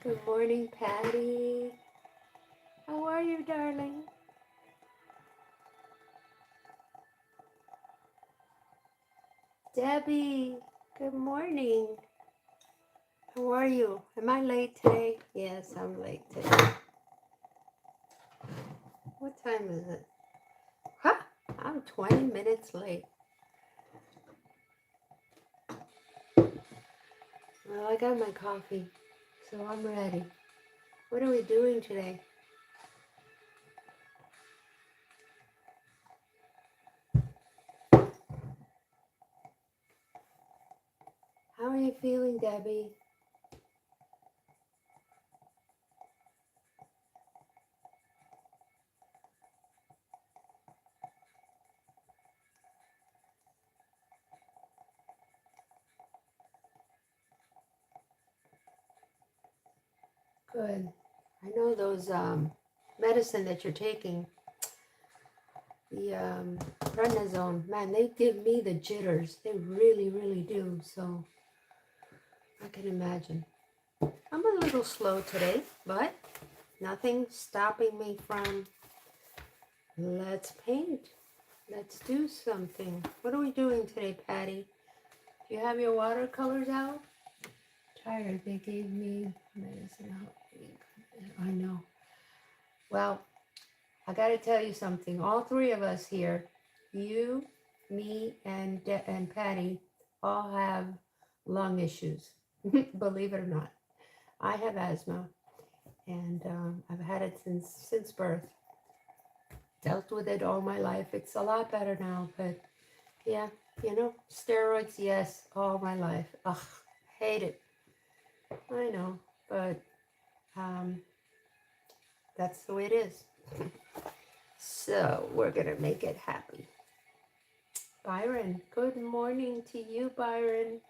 Good morning, Patty. How are you, darling? Debbie, good morning. How are you? Am I late today? Yes, I'm late today. What time is it? Huh? I'm 20 minutes late. Well, I got my coffee, so I'm ready. What are we doing today? How are you feeling, Debbie? Good. I know those medicine that you're taking, the prednisone, man, they give me the jitters. They really, really do. So I can imagine. I'm a little slow today, but nothing stopping me from let's paint. Let's do something. What are we doing today, Patty? Do you have your watercolors out? Tired. They gave me medicine out. I know. Well, I got to tell you something. All three of us here, you, me, and Patty, all have lung issues. Believe it or not, I have asthma, and I've had it since birth. Dealt with it all my life. It's a lot better now, but yeah, you know, steroids, yes, all my life. Ugh, hate it. I know, but that's the way it is. So we're gonna make it happy. Byron, good morning to you, Byron.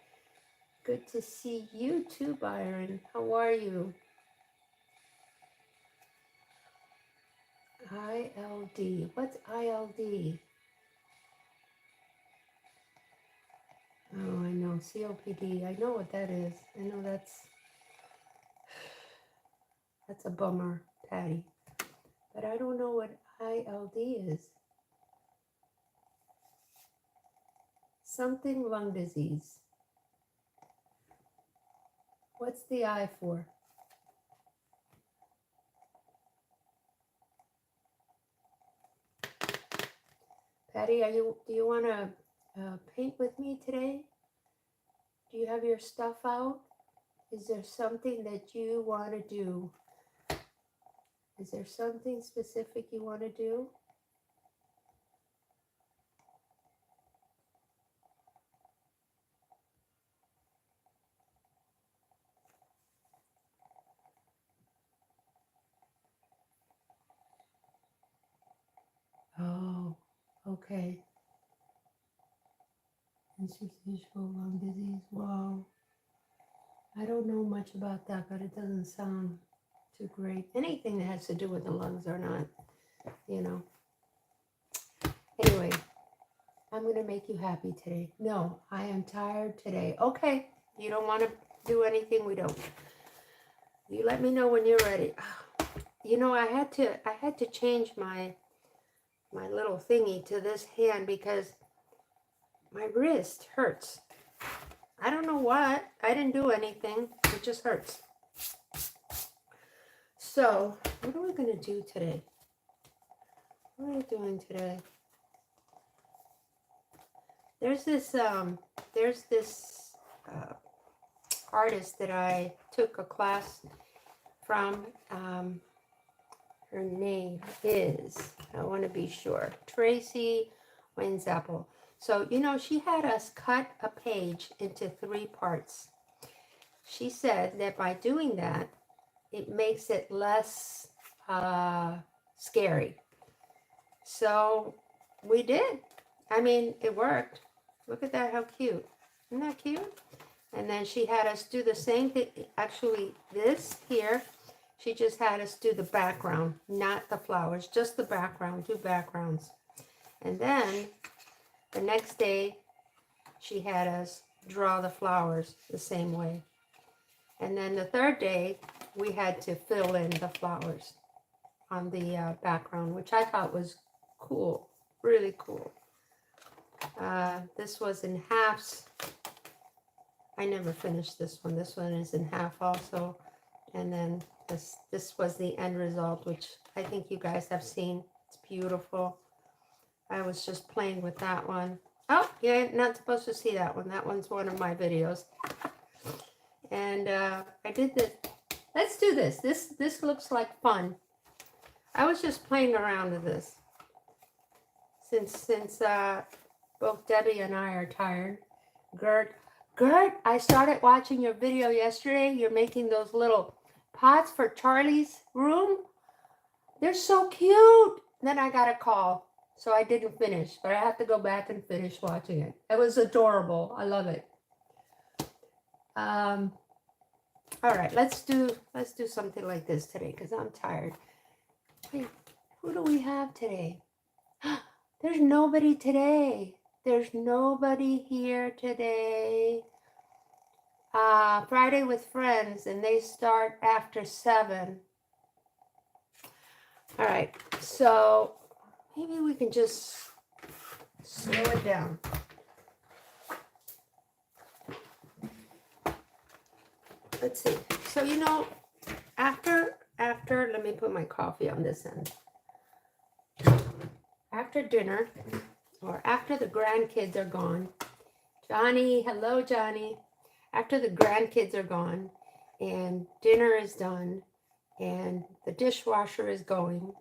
Good to see you too, Byron. How are you? ILD. What's ILD? Oh, I know. COPD. I know what that is. I know that's a bummer, Patty. But I don't know what ILD is. Something lung disease. What's the I for? Patty, do you want to paint with me today? Do you have your stuff out? Is there something that you want to do? Is there something specific you want to do? Oh, okay. Interstitial lung disease. Wow. I don't know much about that, but it doesn't sound too great. Anything that has to do with the lungs are not, you know. Anyway, I'm going to make you happy today. No, I am tired today. Okay, you don't want to do anything, we don't. You let me know when you're ready. You know, I had to change my little thingy to this hand because my wrist hurts. I don't know what. I didn't do anything. It just hurts. So, what are we going to do today? What are we doing today? There's this artist that I took a class from. Her name is, I want to be sure, Tracy Wenzapple. So, you know, she had us cut a page into 3 parts. She said that by doing that, it makes it less scary. So we did. I mean, it worked. Look at that, how cute. Isn't that cute? And then she had us do the same thing. Actually, this here, she just had us do the background, not the flowers, just the background, 2 backgrounds. And then the next day, she had us draw the flowers the same way. And then the third day, we had to fill in the flowers on the background, which I thought was cool, really cool. This was in halves. I never finished this one. This one is in half also. And then this was the end result, which I think you guys have seen. It's beautiful. I was just playing with that one. Oh, yeah, not supposed to see that one. That one's one of my videos. And I did this. Let's do this. This looks like fun. I was just playing around with this. Since both Debbie and I are tired. Gert, I started watching your video yesterday. You're making those little pots for Charlie's room. They're so cute. Then I got a call. So I didn't finish, but I have to go back and finish watching it. It was adorable. I love it. All right, let's do something like this today because I'm tired. Wait, who do we have today? There's nobody today. There's nobody here today. Friday with friends, and they start after 7. All right, so maybe we can just slow it down. Let's see. So, you know, after, let me put my coffee on this end. After dinner, or after the grandkids are gone, Johnny, hello, Johnny. After the grandkids are gone, and dinner is done, and the dishwasher is going,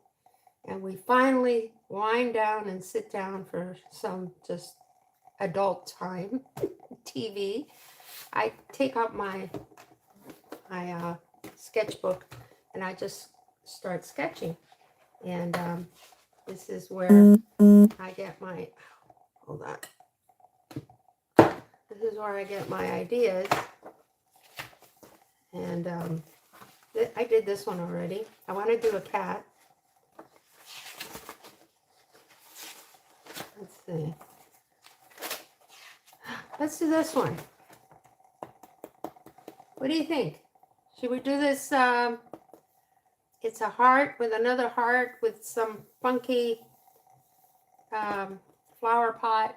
and we finally wind down and sit down for some just adult time, TV, I take out my sketchbook and I just start sketching. And this is where I get my, hold on. This is where I get my ideas. And I did this one already. I want to do a cat. Let's see. Let's do this one. What do you think? Should we do this? It's a heart with another heart with some funky flower pot.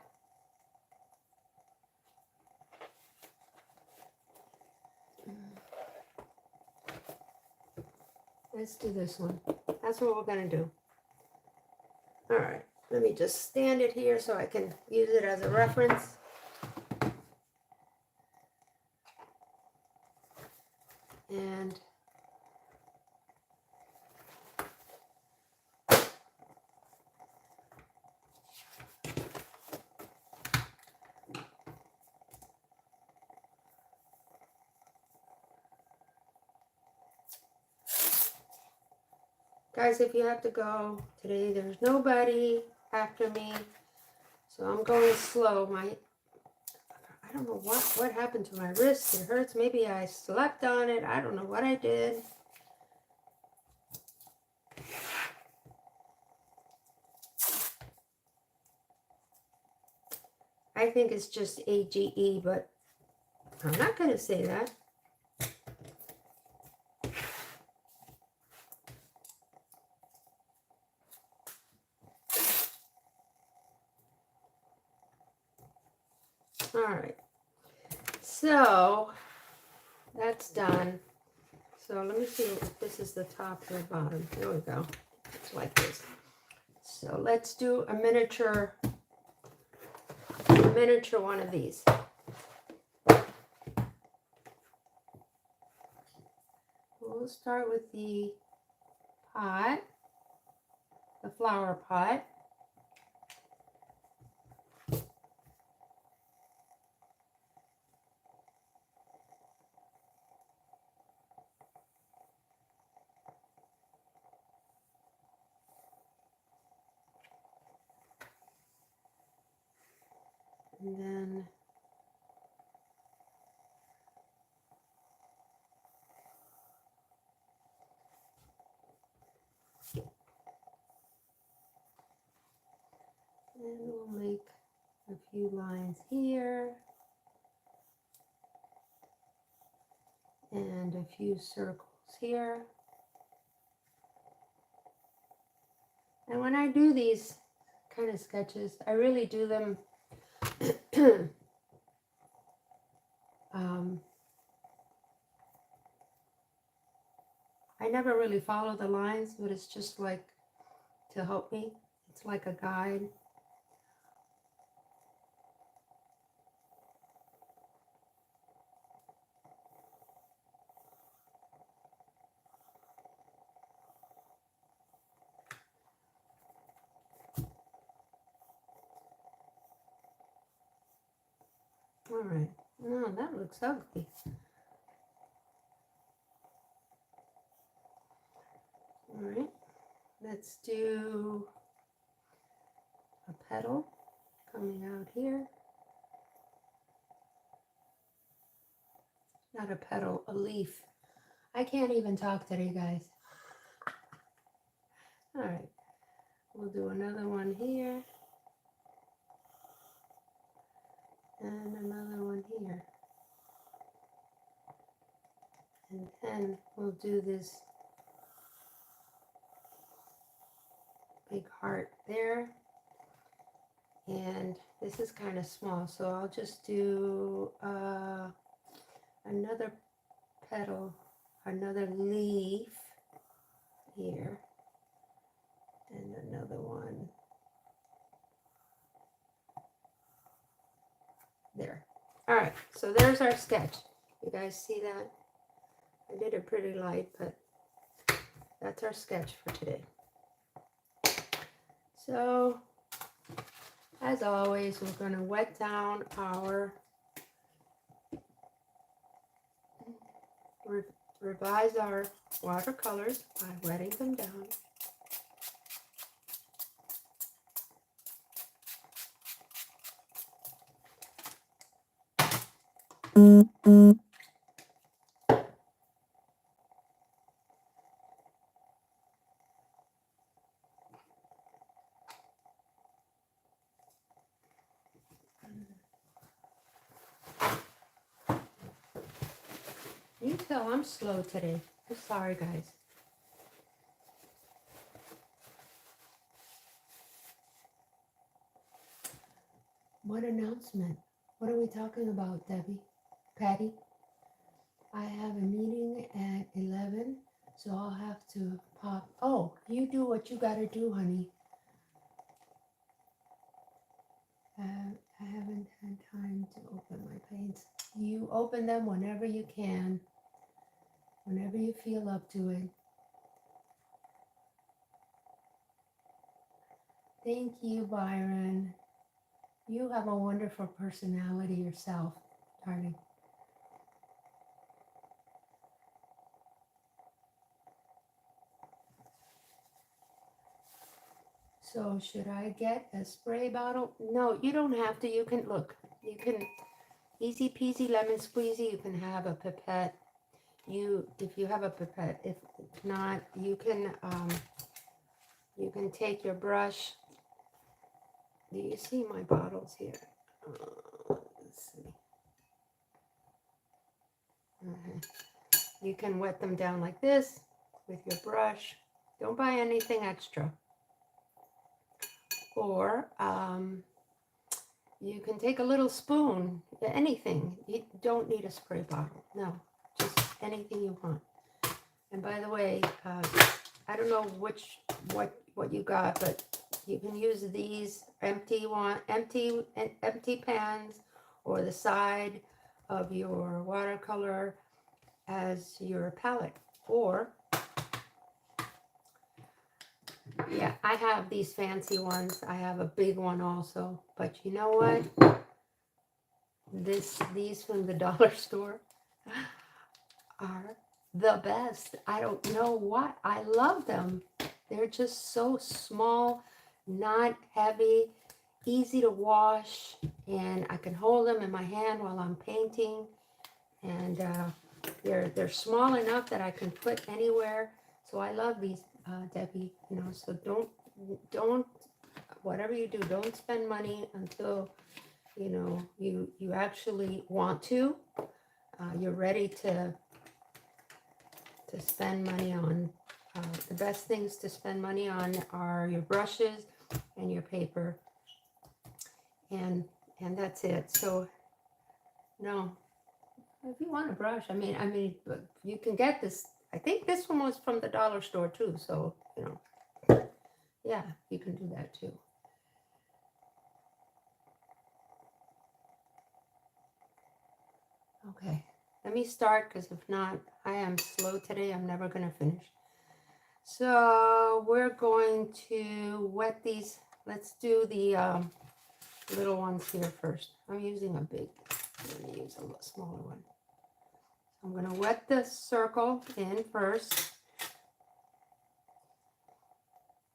Let's do this one. That's what we're going to do. All right. Let me just stand it here so I can use it as a reference. And guys, if you have to go today, there's nobody after me, so I'm going slow. I don't know what happened to my wrist. It hurts. Maybe I slept on it. I don't know what I did. I think it's just AGE, but I'm not going to say that. All right, so that's done. So let me see if this is the top or the bottom. Here we go. It's like this. So let's do a miniature one of these. We'll start with the pot, the flower pot. And then we'll make a few lines here and a few circles here. And when I do these kind of sketches, I really do them I never really follow the lines, but it's just like to help me. It's like a guide. All right. No, that looks ugly. All right. Let's do a petal coming out here. Not a petal, a leaf. I can't even talk today, guys. All right. We'll do another one here. And another one here. And then we'll do this big heart there. And this is kind of small, so I'll just do another petal, another leaf here, and another one there. All right, so there's our sketch. You guys see that? I did it pretty light, but that's our sketch for today. So, as always, we're going to wet down our, revise our watercolors by wetting them down. You can tell I'm slow today. I'm sorry, guys. What announcement? What are we talking about, Debbie? Patty? I have a meeting at 11, so I'll have to pop. Oh, you do what you gotta do, honey. I haven't had time to open my paints. You open them whenever you can, whenever you feel up to it. Thank you, Byron. You have a wonderful personality yourself, darling. So should I get a spray bottle? No, you don't have to. You can, look, you can, easy peasy lemon squeezy, you can have a pipette. If you have a pipette, if not, you can take your brush. Do you see my bottles here? Let's see. You can wet them down like this with your brush. Don't buy anything extra. Or you can take a little spoon, anything. You don't need a spray bottle. No, just anything you want. And by the way, I don't know what you got, but you can use these empty pans or the side of your watercolor as your palette. Or yeah, I have these fancy ones. I have a big one also. But you know what? These from the dollar store are the best. I don't know what. I love them. They're just so small, not heavy, easy to wash, and I can hold them in my hand while I'm painting. And they're small enough that I can put anywhere. So I love these, Debbie. You know, so don't whatever you do, don't spend money until you know you actually want to. You're ready to to spend money on. The best things to spend money on are your brushes and your paper, and that's it. So no, if you want a brush, I mean, you can get this. I think this one was from the dollar store too. So you know, yeah, you can do that too. Okay, let me start, because if not, I am slow today. I'm never going to finish. So we're going to wet these. Let's do the little ones here first. I'm using a big. I'm going to use a smaller one. I'm going to wet the circle in first.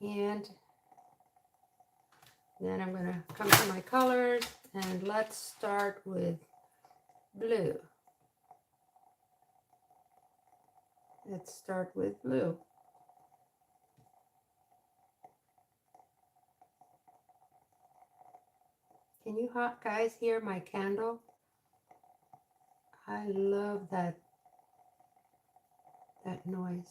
And then I'm going to come to my colors, and let's start with blue. Let's start with blue. Can you guys hear my candle? I love that noise.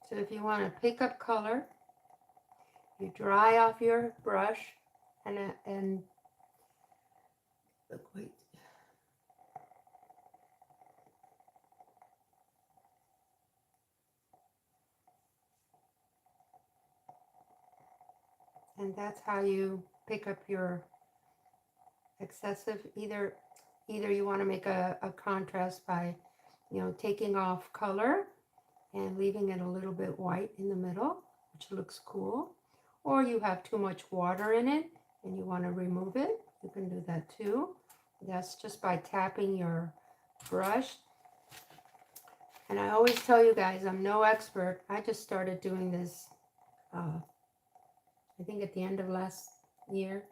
So if you want to pick up color, you dry off your brush and look, wait. And that's how you pick up your excessive, either you want to make a contrast by, you know, taking off color and leaving it a little bit white in the middle, which looks cool. Or you have too much water in it and you want to remove it, you can do that too. That's just by tapping your brush. And I always tell you guys, I'm no expert. I just started doing this, I think at the end of last year.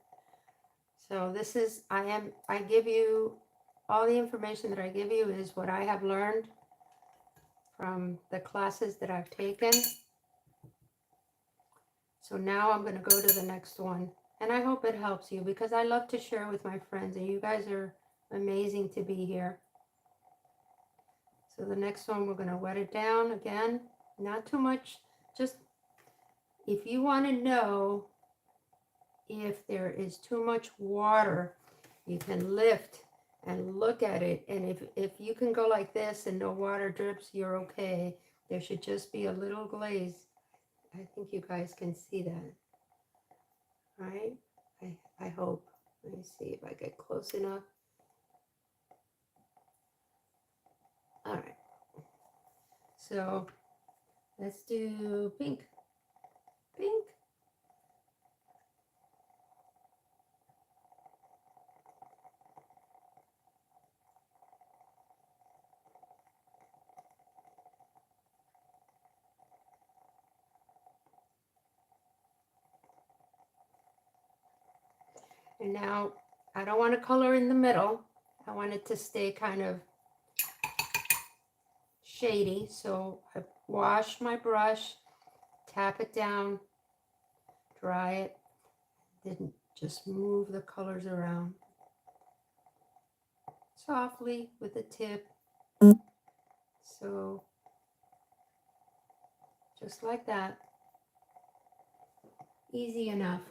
So this is, I give you, all the information that I give you is what I have learned from the classes that I've taken. So now I'm going to go to the next one. And I hope it helps you, because I love to share with my friends, and you guys are amazing to be here. So the next one, we're going to wet it down again. Not too much. Just if you want to know if there is too much water, you can lift and look at it. And if you can go like this and no water drips, you're okay. There should just be a little glaze. I think you guys can see that. Right? I hope. Let me see if I get close enough. All right. So let's do pink. Pink. And now I don't want to color in the middle. I want it to stay kind of shady. So I wash my brush, tap it down, dry it, then just move the colors around softly with the tip. So just like that. Easy enough.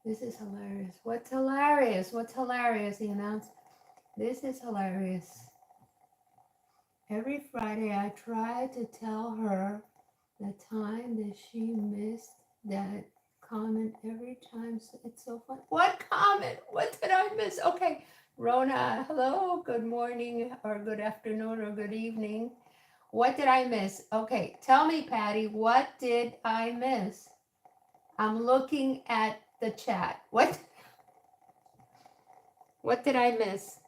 This is hilarious. What's hilarious? What's hilarious? He announced, this is hilarious. Every Friday I try to tell her the time that she missed that comment every time. So it's so fun. What comment? What did I miss? Okay, Rona, hello, good morning or good afternoon or good evening. What did I miss? Okay, tell me, Patty, what did I miss? I'm looking at the chat. What did I miss?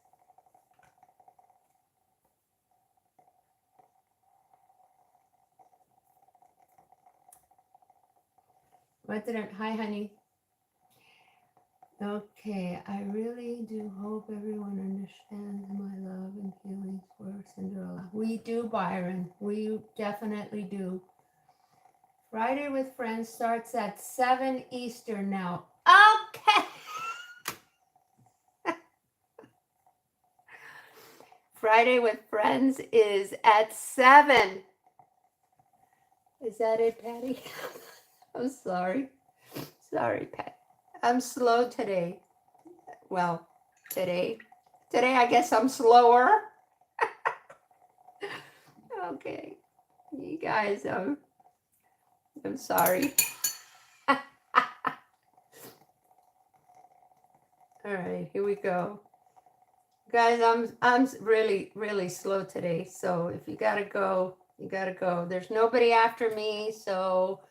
What did I, hi honey. Okay, I really do hope everyone understands my love and feelings for Cinderella. We do, Byron. We definitely do. Friday with Friends starts at 7 Eastern now. Okay. Friday with Friends is at 7. Is that it, Patty? I'm sorry. Sorry, Pat. I'm slow today. Well, today I guess I'm slower. Okay. You guys, I'm sorry. All right, here we go. Guys, I'm really slow today. So if you gotta go, you gotta go. There's nobody after me, so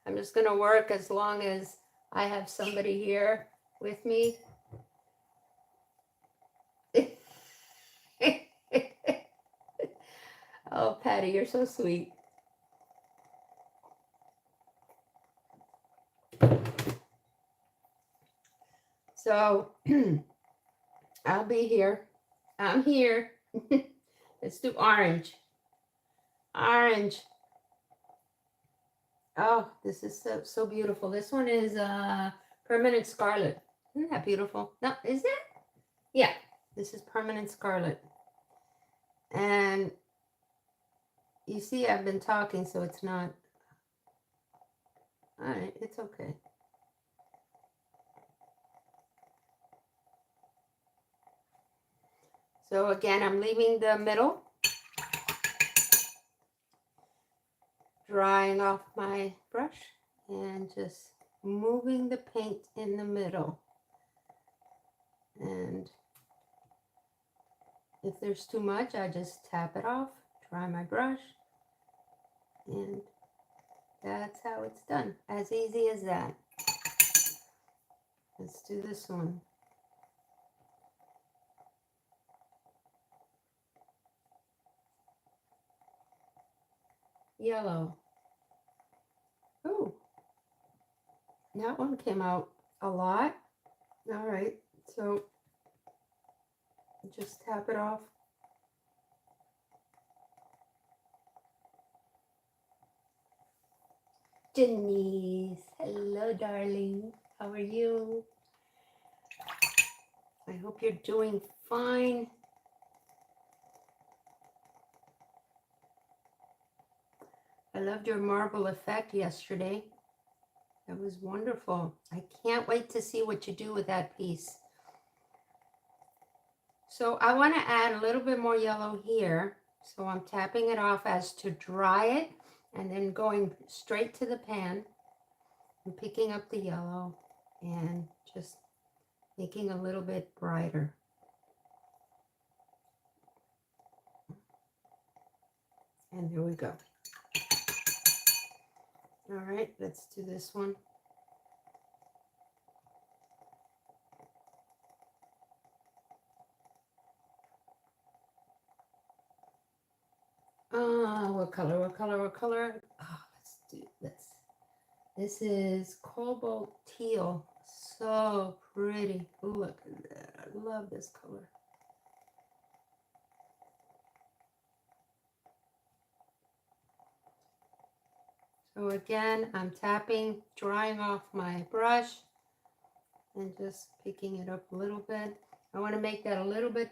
I'm just gonna work as long as I have somebody here with me. Oh, Patty, you're so sweet. So I'll be here. I'm here. Let's do orange. Orange. Oh, this is so beautiful. This one is permanent scarlet. Isn't that beautiful? No, is it? Yeah, this is permanent scarlet. And you see, I've been talking, so it's not. All right, it's okay. So again, I'm leaving the middle, drying off my brush, and just moving the paint in the middle. And if there's too much, I just tap it off, dry my brush, and that's how it's done. As easy as that. Let's do this one. Yellow. Oh, that one came out a lot. All right, so just tap it off. Denise, hello, darling. How are you? I hope you're doing fine. I loved your marble effect yesterday. That was wonderful. I can't wait to see what you do with that piece. So I want to add a little bit more yellow here. So I'm tapping it off as to dry it and then going straight to the pan and picking up the yellow and just making a little bit brighter. And there we go. All right, let's do this one. What color? What color? What color? Oh, let's do this. This is cobalt teal. So pretty. Look at that. I love this color. So again, I'm tapping, drying off my brush, and just picking it up a little bit. I want to make that a little bit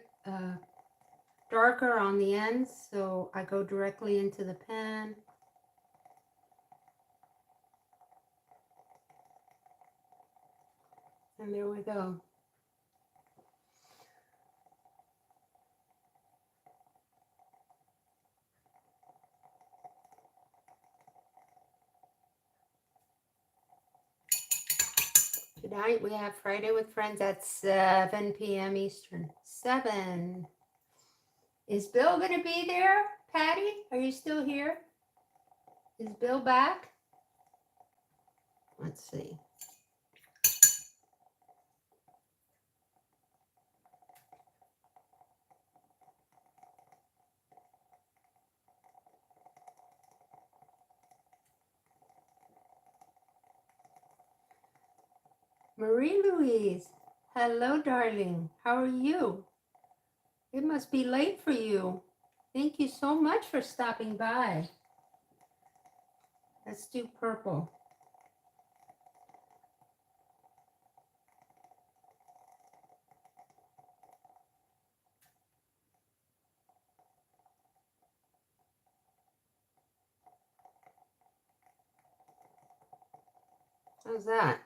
darker on the ends, so I go directly into the pan. And there we go. Tonight we have Friday with Friends at 7 p.m. Eastern. 7. Is Bill going to be there? Patty, are you still here? Is Bill back? Let's see. Marie Louise, Hello, darling. How are you? It must be late for you. Thank you so much for stopping by. Let's do purple. How's that?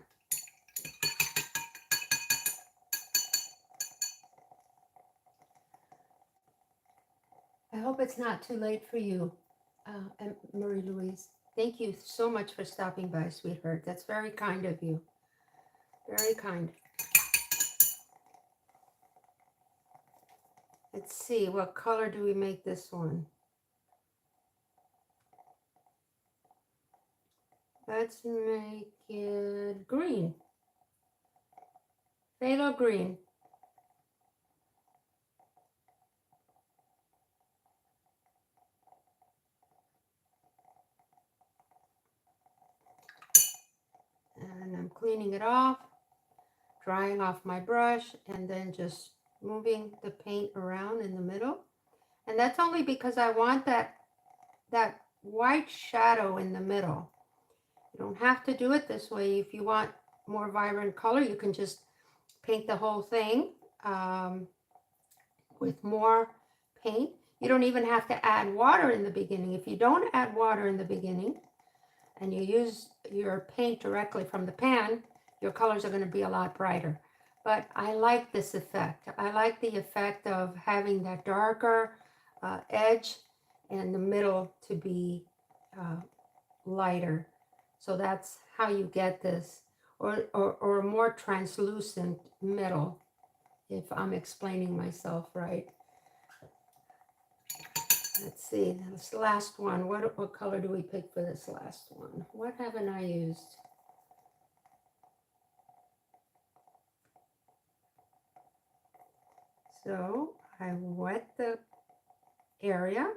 I hope it's not too late for you, Marie Louise. Thank you so much for stopping by, sweetheart. That's very kind of you. Very kind. Let's see, what color do we make this one? Let's make it green. Phthalo green. And I'm cleaning it off, drying off my brush, and then just moving the paint around in the middle. And that's only because I want that white shadow in the middle. You don't have to do it this way. If you want more vibrant color, you can just paint the whole thing with more paint. You don't even have to add water in the beginning. If you don't add water in the beginning and you use your paint directly from the pan, your colors are going to be a lot brighter. But I like this effect. I like the effect of having that darker edge and the middle to be lighter. So that's how you get this, or a more translucent middle, if I'm explaining myself right. Let's see, this last one. What color do we pick for this last one? What haven't I used? So I wet the area,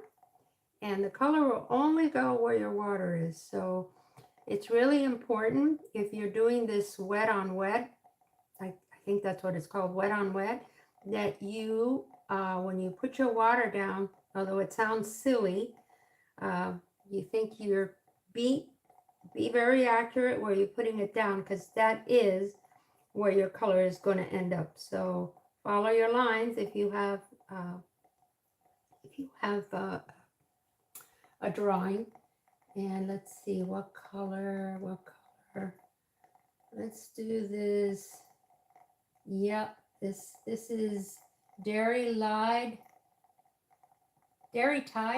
and the color will only go where your water is. So it's really important if you're doing this wet on wet, I think that's what it's called, wet on wet, that you, when you put your water down, although it sounds silly, you think you're, be very accurate where you're putting it down, because that is where your color is going to end up. So follow your lines if you have a drawing. And let's see, what color, let's do this. Yep, this is Dairy Tide.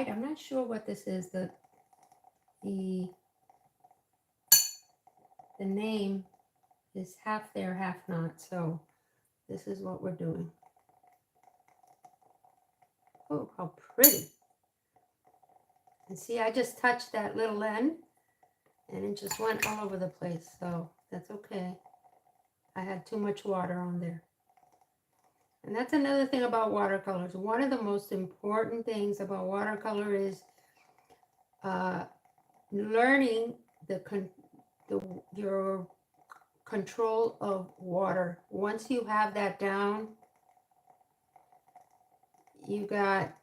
I'm not sure what this is. The name is half there, half not. So this is what we're doing. Oh, how pretty. And see, I just touched that little end and it just went all over the place. So that's okay. I had too much water on there. And that's another thing about watercolors. One of the most important things about watercolor is learning your control of water. Once you have that down, you got,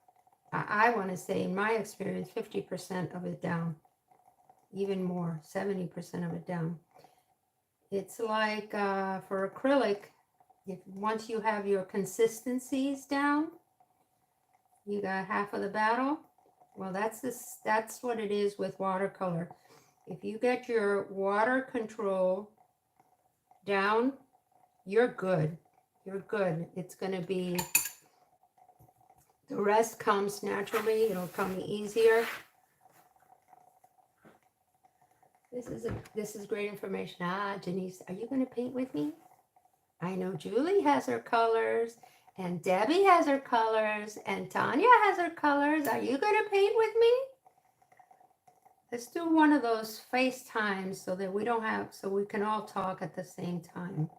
I want to say, in my experience, 50% of it down, even more, 70% of it down. It's like for acrylic, once you have your consistencies down, you got half of the battle. Well, that's what it is with watercolor. If you get your water control down, you're good. You're good. It's going to be, the rest comes naturally. It'll come easier. This is great information. Janice, are you going to paint with me? I know Julie has her colors, and Debbie has her colors, and Tanya has her colors. Are you going to paint with me? Let's do one of those FaceTimes so that we can all talk at the same time.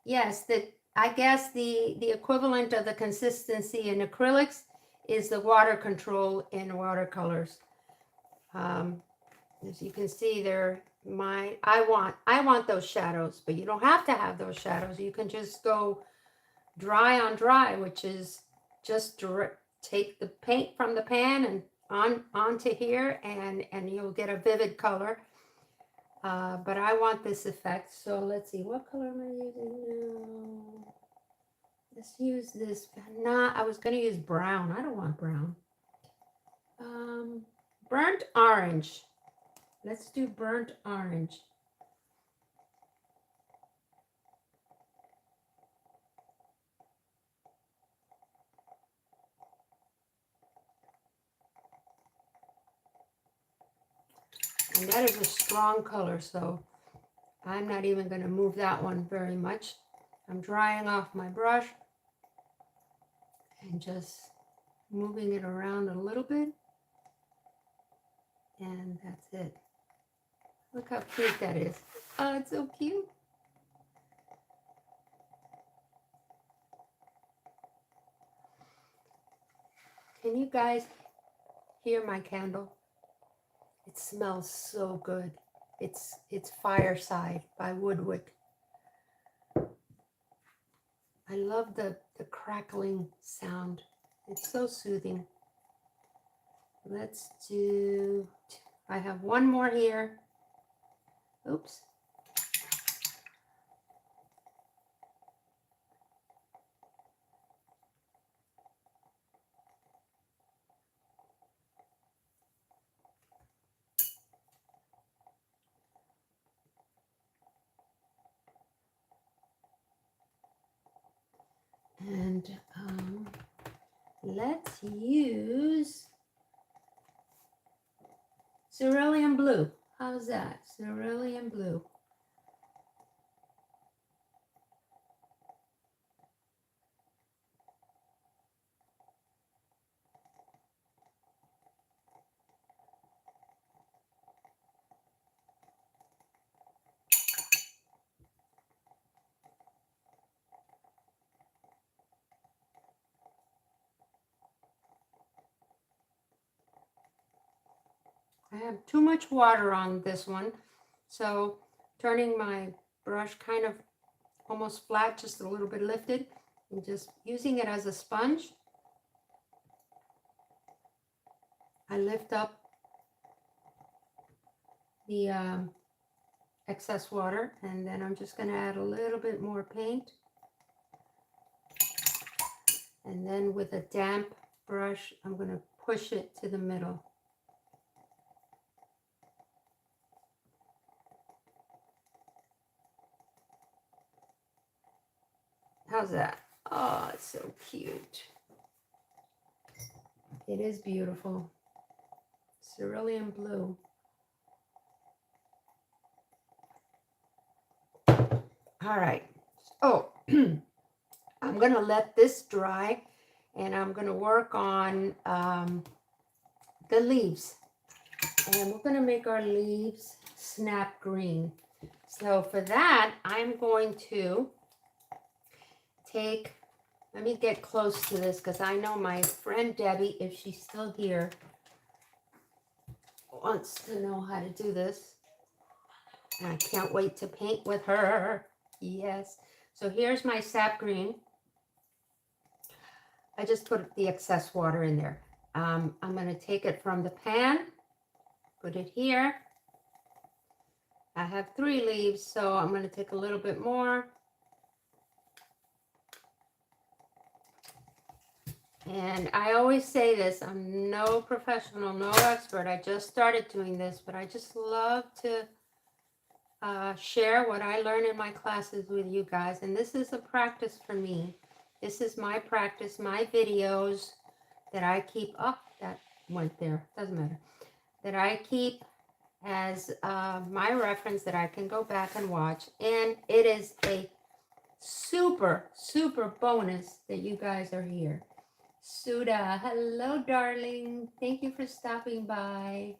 Yes, I guess the equivalent of the consistency in acrylics is the water control in watercolors. As you can see, they're I want those shadows, but you don't have to have those shadows. You can just go dry on dry, which is just take the paint from the pan and onto here, and you'll get a vivid color. But I want this effect, so let's see, what color am I using now? Let's use this. I was going to use brown. I don't want brown. Burnt orange. Let's do burnt orange. And that is a strong color, so I'm not even going to move that one very much. I'm drying off my brush and just moving it around a little bit. And that's it. Look how cute that is. Oh, it's so cute. Can you guys hear my candle? It smells so good. It's Fireside by Woodwick. I love the crackling sound. It's so soothing. Let's do, I have one more here. Oops. And let's use cerulean blue. How's that? Cerulean blue. I have too much water on this one, so turning my brush kind of almost flat, just a little bit lifted, and just using it as a sponge. I lift up the excess water, and then I'm just going to add a little bit more paint. And then with a damp brush, I'm going to push it to the middle. How's that? Oh, it's so cute. It is beautiful. Cerulean blue. All right. Oh, I'm going to let this dry, and I'm going to work on the leaves. And we're going to make our leaves snap green. So for that, I'm going to take, let me get close to this because I know my friend Debbie, if she's still here, wants to know how to do this. And I can't wait to paint with her. Yes. So here's my sap green. I just put the excess water in there. I'm going to take it from the pan, put it here. I have 3 leaves, so I'm going to take a little bit more. And I always say this, I'm no professional, no expert. I just started doing this, but I just love to share what I learn in my classes with you guys. And this is a practice for me. This is my practice, my videos that I keep, oh, that went there, doesn't matter, that I keep as my reference that I can go back and watch. And it is a super, super bonus that you guys are here. Suda, hello, darling. Thank you for stopping by.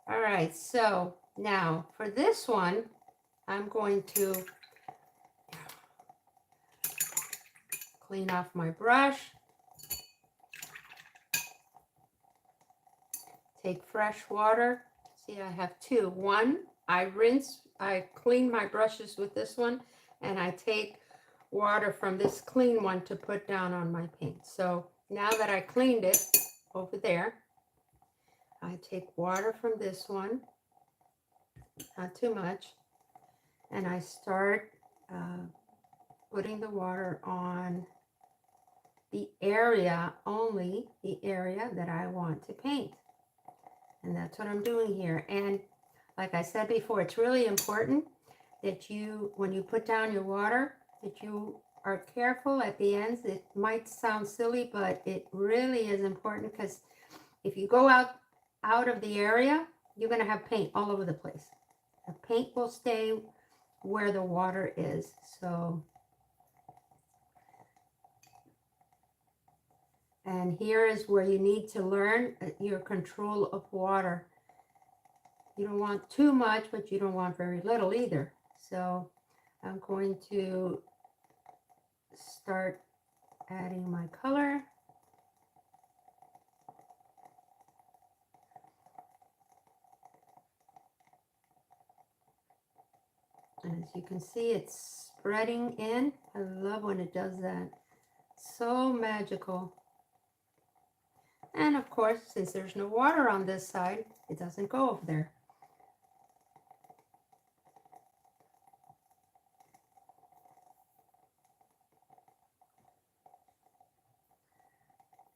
All right, so now for this one, I'm going to clean off my brush. Take fresh water. See, I have two. One, I clean my brushes with this one, and I take water from this clean one to put down on my paint. So now that I cleaned it over there, I take water from this one, not too much, and I start putting the water on the area, only the area that I want to paint. And that's what I'm doing here. And like I said before, it's really important that you, when you put down your water, that you are careful at the ends. It might sound silly, but it really is important, because if you go out of the area, you're going to have paint all over the place. The paint will stay where the water is. So, and here is where you need to learn your control of water. You don't want too much, but you don't want very little either. So I'm going to start adding my color. And as you can see, it's spreading in. I love when it does that. So magical. And of course, since there's no water on this side, it doesn't go over there.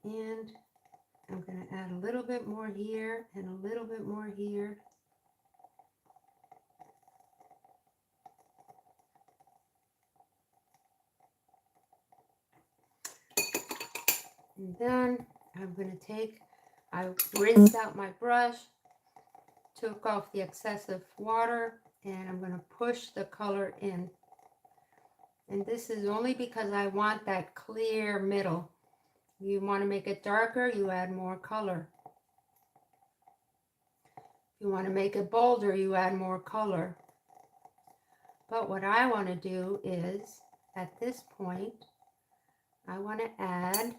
And I'm going to add a little bit more here and a little bit more here. And then I'm going to I rinsed out my brush, took off the excessive water, and I'm going to push the color in. And this is only because I want that clear middle. You want to make it darker, you add more color. If you want to make it bolder, you add more color. But what I want to do is, at this point, I want to add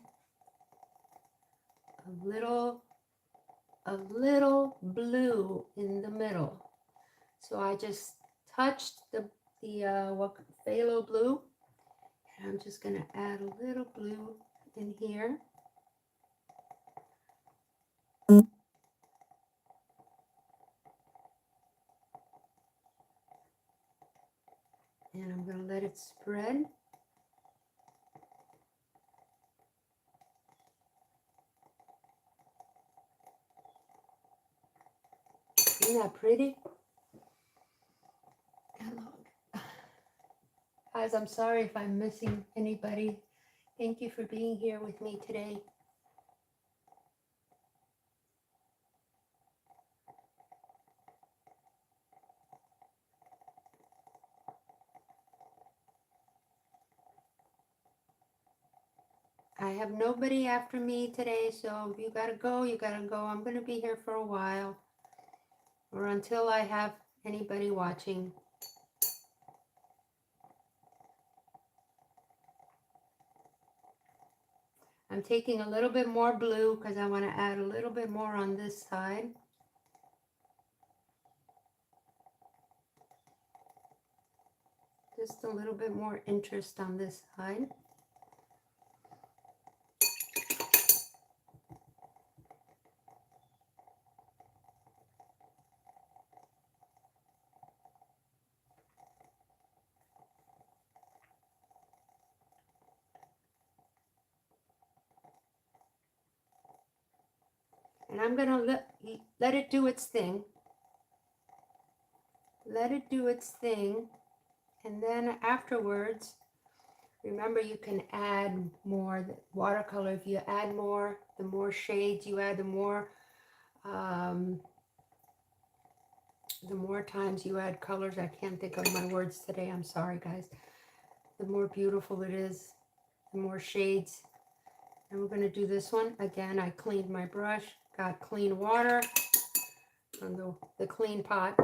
a little blue in the middle. So I just touched the phthalo blue, and I'm just going to add a little blue in here. And I'm going to let it spread. Isn't that pretty? And look. Guys, I'm sorry if I'm missing anybody. Thank you for being here with me today. I have nobody after me today, so if you gotta go, you gotta go. I'm gonna be here for a while, or until I have anybody watching. I'm taking a little bit more blue because I want to add a little bit more on this side. Just a little bit more interest on this side. And I'm going to let it do its thing. Let it do its thing. And then afterwards, remember, you can add more watercolor. If you add more, the more shades you add, the more times you add colors. I can't think of my words today. I'm sorry, guys. The more beautiful it is, the more shades. And we're going to do this one. Again, I cleaned my brush, got clean water from the clean pot.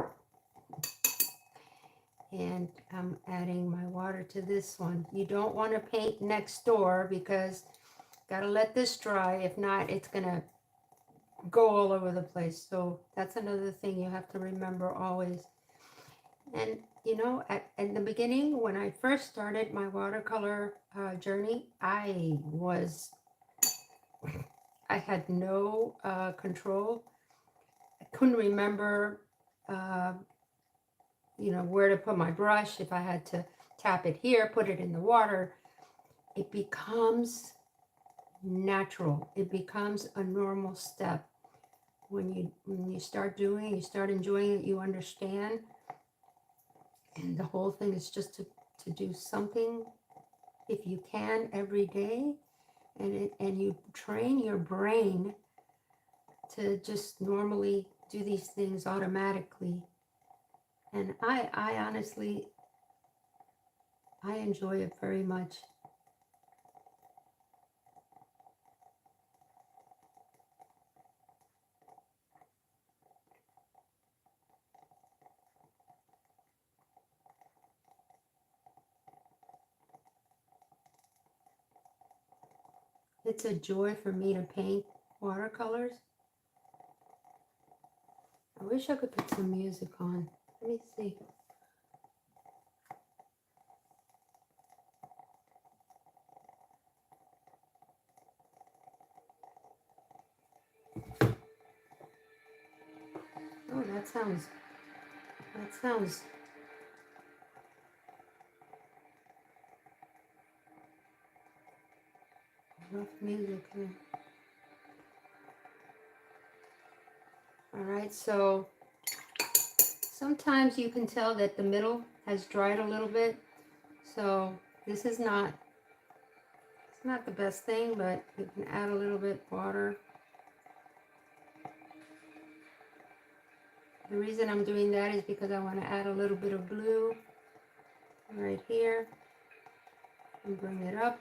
And I'm adding my water to this one. You don't want to paint next door because got to let this dry. If not, it's going to go all over the place. So that's another thing you have to remember always. And you know, in the beginning, when I first started my watercolor journey, I had no control. I couldn't remember, uh, you know, where to put my brush. If I had to tap it here, put it in the water, it becomes natural. It becomes a normal step. When you start doing, you start enjoying it, you understand. And the whole thing is just to do something, if you can, every day. And you train your brain to just normally do these things automatically. And I honestly, I enjoy it very much. It's a joy for me to paint watercolors. I wish I could put some music on. Let me see. Oh, that sounds rough music here. All right, so sometimes you can tell that the middle has dried a little bit. So this is not, it's not the best thing, but you can add a little bit water. The reason I'm doing that is because I want to add a little bit of blue right here and bring it up.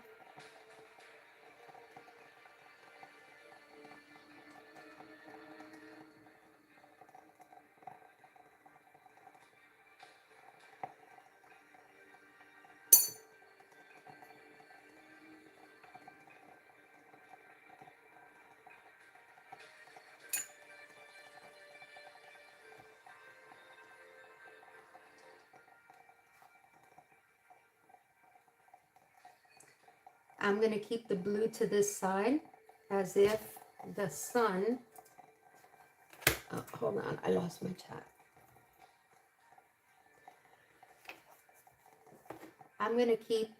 I'm going to keep the blue to this side as if the sun, oh, hold on, I lost my chat. I'm going to keep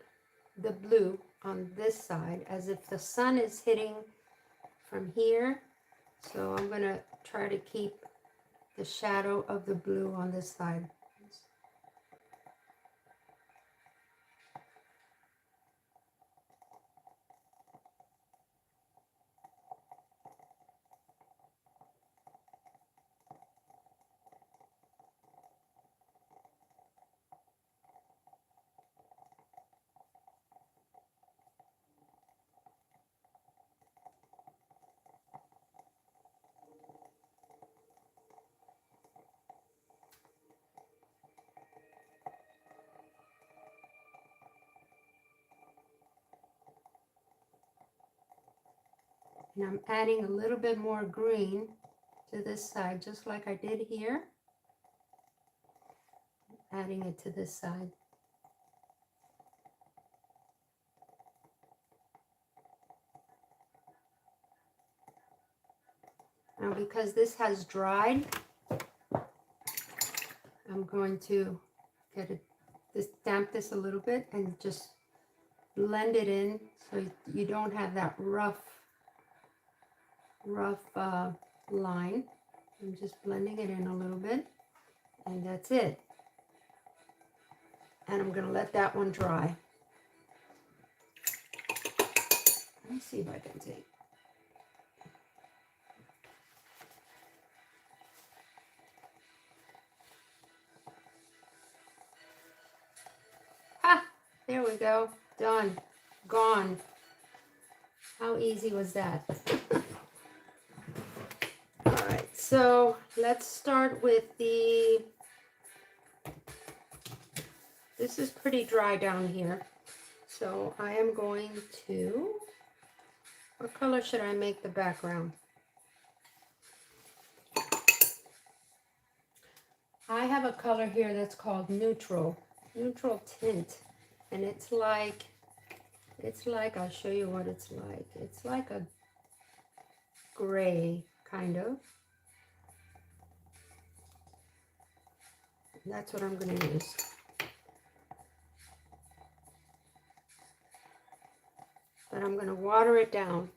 the blue on this side as if the sun is hitting from here. So I'm going to try to keep the shadow of the blue on this side. And I'm adding a little bit more green to this side, just like I did here. Adding it to this side. Now, because this has dried, I'm going to get it, damp this a little bit and just blend it in so you don't have that rough line. I'm just blending it in a little bit, and that's it. And I'm going to let that one dry. Let me see if I can take. Ah, there we go. Done. Gone. How easy was that? All right, so let's start with the, this is pretty dry down here. So I am going to, what color should I make the background? I have a color here that's called neutral tint, and it's like, I'll show you what it's like. It's like a gray, kind of. That's what I'm going to use. But I'm going to water it down.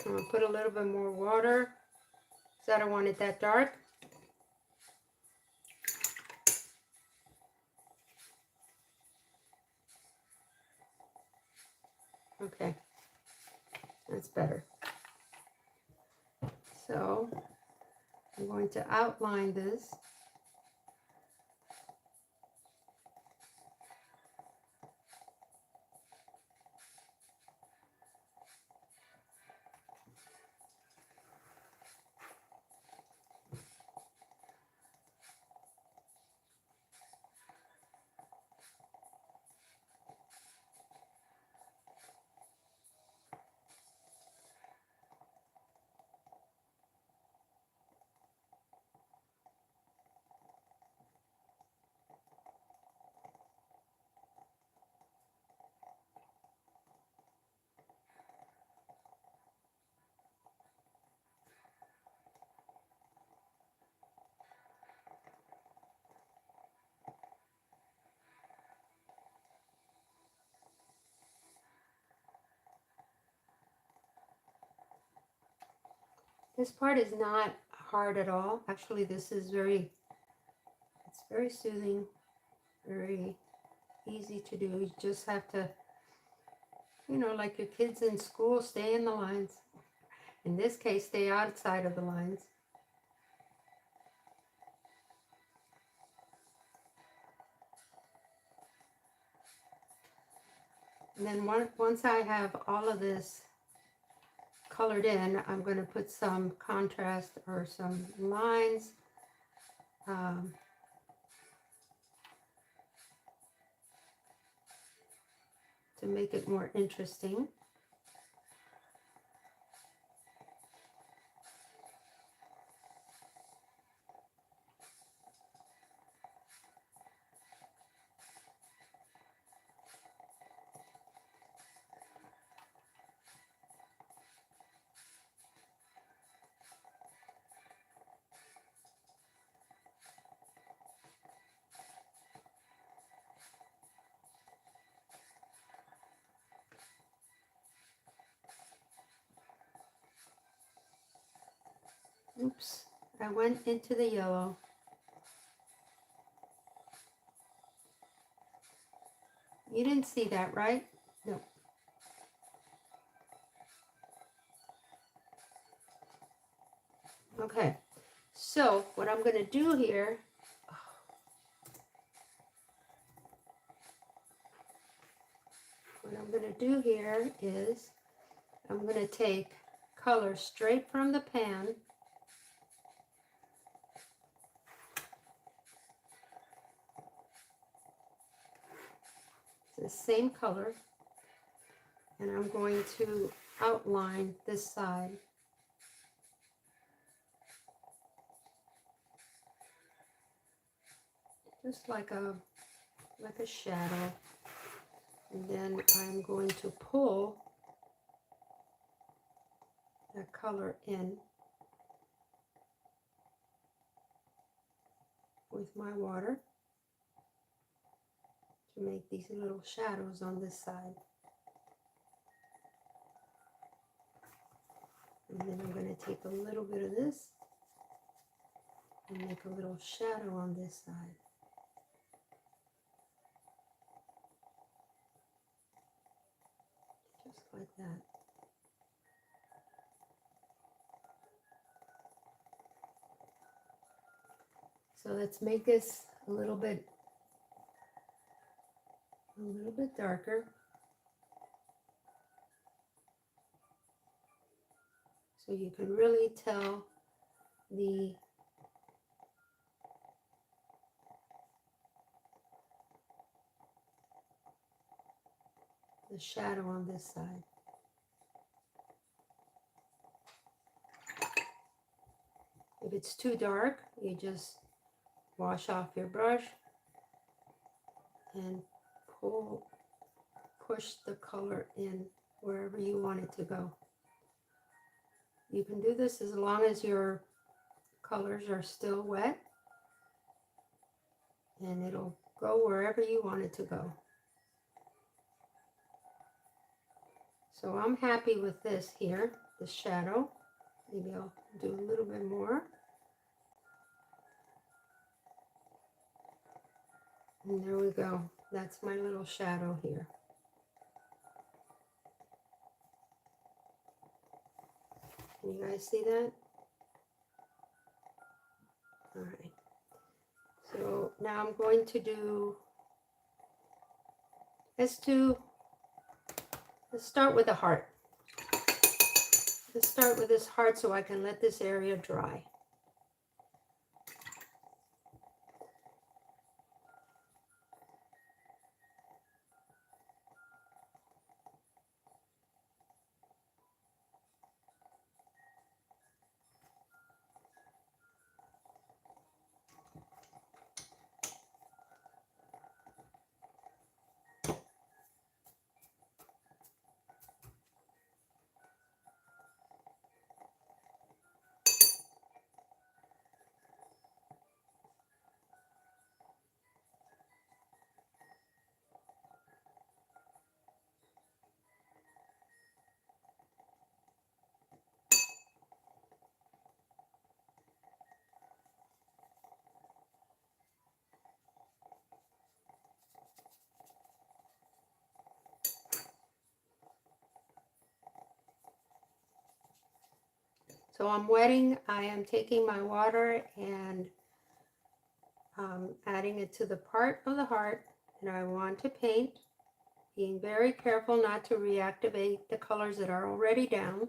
I'm going to put a little bit more water because I don't want it that dark. Okay, that's better. So I'm going to outline this. This part is not hard at all. Actually, this is it's very soothing, very easy to do. You just have to, you know, like your kids in school, stay in the lines. In this case, stay outside of the lines. And then once I have all of this colored in, I'm going to put some contrast or some lines. To make it more interesting. Oops, I went into the yellow. You didn't see that, right? No. Okay, so what I'm going to do here, is I'm going to take color straight from the pan. It's the same color, and I'm going to outline this side. Just like a shadow. And then I'm going to pull that color in with my water to make these little shadows on this side. And then I'm going to take a little bit of this and make a little shadow on this side. Just like that. So let's make this a little bit darker. So you can really tell the the shadow on this side. If it's too dark, you just wash off your brush and push the color in wherever you want it to go. You can do this as long as your colors are still wet, and it'll go wherever you want it to go. So I'm happy with this here, the shadow. Maybe I'll do a little bit more. And there we go. That's my little shadow here. Can you guys see that? All right. So now I'm going to do, let's start with the heart. Let's start with this heart so I can let this area dry. So I'm wetting, I am taking my water and adding it to the part of the heart that I want to paint, being very careful not to reactivate the colors that are already down.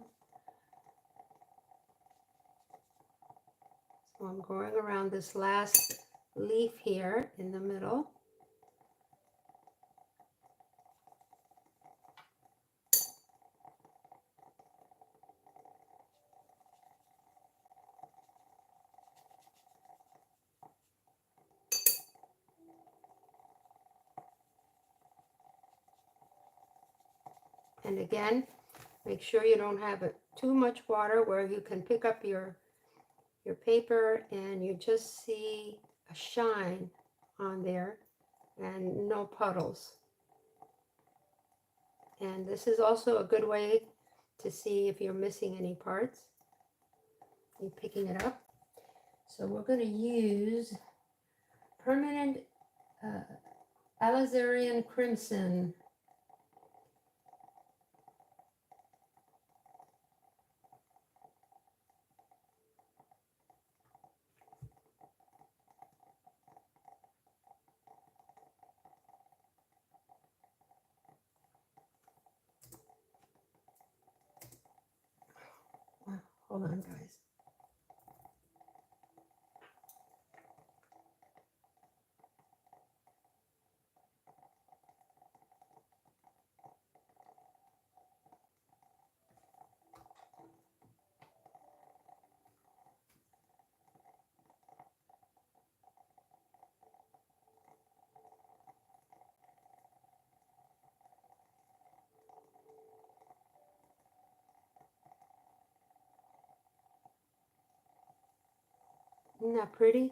So I'm going around this last leaf here in the middle. And again, make sure you don't have too much water where you can pick up your paper and you just see a shine on there and no puddles. And this is also a good way to see if you're missing any parts. You're picking it up. So we're going to use permanent alizarin crimson. Hold on, guys. Isn't that pretty?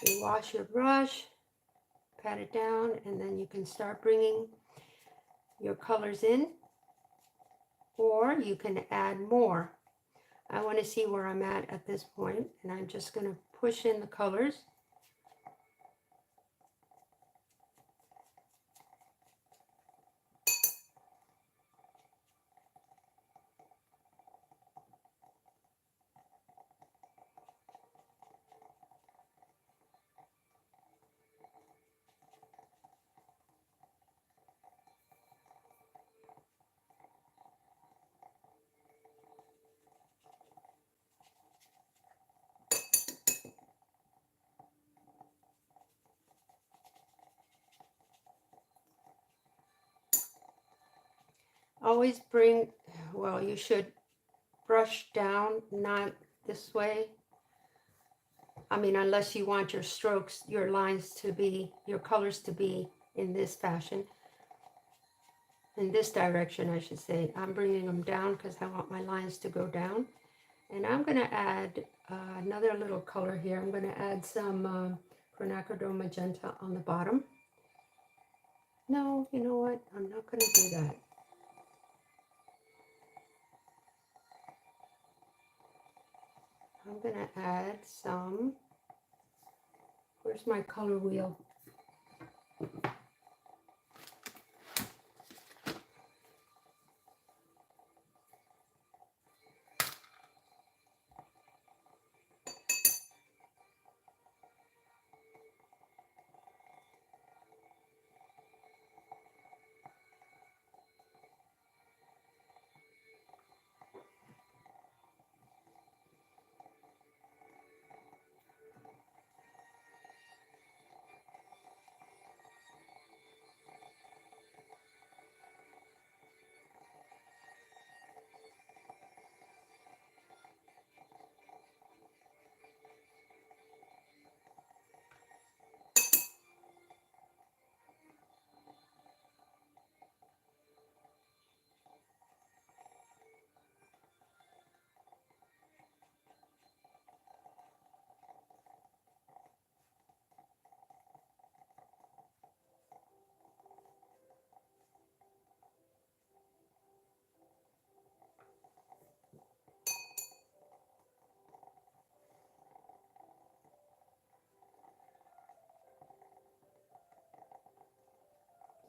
You wash your brush, pat it down, and then you can start bringing your colors in, or you can add more. I want to see where I'm at this point, and I'm just going to push in the colors. always bring, well, you should brush down, not this way. I mean, unless you want your strokes, your lines to be, your colors to be in this fashion. In this direction, I should say. I'm bringing them down because I want my lines to go down. And I'm going to add another little color here. I'm going to add some quinacridone magenta on the bottom. No, you know what? I'm not going to do that. I'm going to add some, where's my color wheel?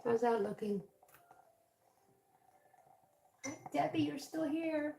How's that looking? Hi, Debbie, you're still here.